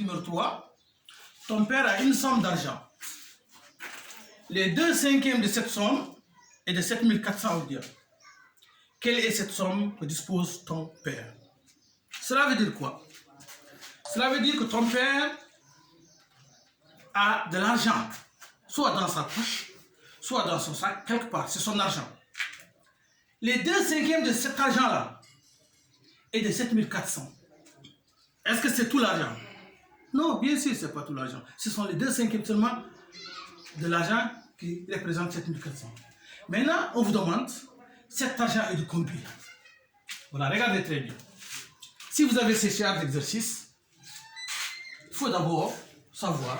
numéro 3. Ton père a une somme d'argent. Les 2/5 de cette somme est de 7400 ouguiya. Quelle est cette somme que dispose ton père? Cela veut dire quoi? Cela veut dire que ton père a de l'argent, soit dans sa poche, soit dans son sac, quelque part, c'est son argent. Les 2/5 de cet argent-là est de 7400. Est-ce que c'est tout l'argent? Non, bien sûr, ce n'est pas tout l'argent. Ce sont les 2/5 seulement de l'argent qui représente 7400. Maintenant, on vous demande, cet argent est de combien? Voilà, regardez très bien. Si vous avez ces charges d'exercice, il faut d'abord savoir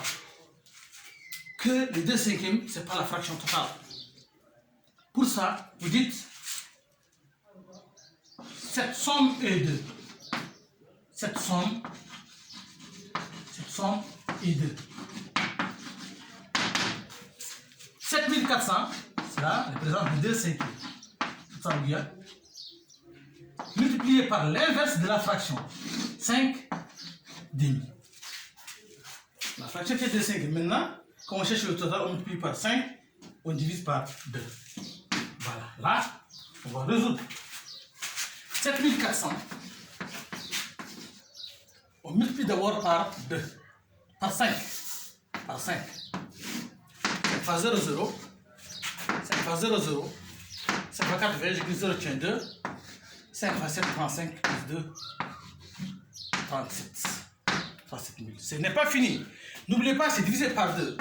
que les 2/5, ce n'est pas la fraction totale. Pour ça, vous dites, cette somme est de, cette somme est de 7400, cela représente les 2/5, multiplié par l'inverse de la fraction, 5 demi. La fraction qui est 2/5. Maintenant, quand on cherche le total, on multiplie par 5, on divise par 2. Voilà, là, on va résoudre. 7400, on multiplie d'abord par 2, par 5, par 5. 5 fois 0, 0, 5 fois 0, 0, 5 fois 4, 20, j'écris 0, tiens 2, 5 fois 7, 35, plus 2, 37. 37 000. Ce n'est pas fini. N'oubliez pas, c'est divisé par 2.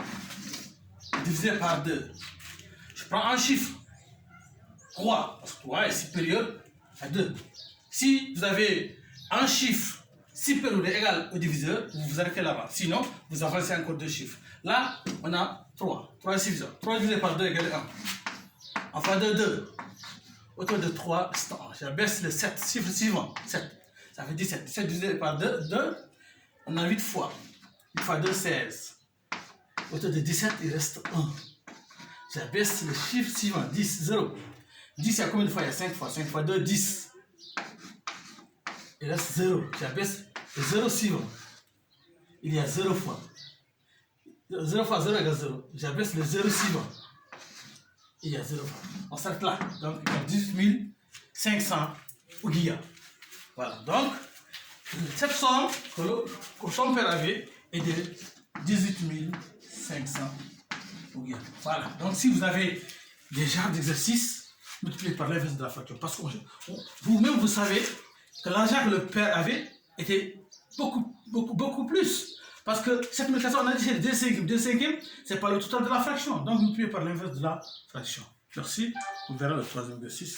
Divisé par 2. Je prends un chiffre, 3, parce que 3 est supérieur à 2. Si vous avez un chiffre supérieur ou égal au diviseur, vous vous arrêtez là-bas. Sinon, vous avancez encore 2 chiffres. Là, on a 3. 3 est suffisant. 3 divisé par 2 égale 1. Enfin, 2, 2. Autour de 3, j'abaisse le 7. Chiffre suivant, 7. Ça fait 17. 17 divisé par 2, 2. On a 8 fois. 8 fois 2, 16. Autour de 17, il reste 1. J'abaisse le chiffre suivant, 10, 0. 10, il y a combien de fois? Il y a 5 fois. 5 fois 2, 10. Il reste 0. J'abaisse le 0 suivant. Il y a 0 fois. 0 fois 0 égale 0. J'abaisse le 0 suivant. Il y a 0 fois. On s'arrête là. Donc, il y a 18 500 ouguiya. Voilà. Donc, cette somme que son père avait est de 18 500 ouguiya. Voilà. Donc, si vous avez des genres d'exercices, multipliez par l'inverse de la fraction. Parce que vous-même, vous savez que l'argent que le père avait était beaucoup plus. Parce que cette multiplication, on a dit 2/5. 2/5, ce n'est pas le total de la fraction. Donc, multipliez par l'inverse de la fraction. Merci. On verra le troisième exercice.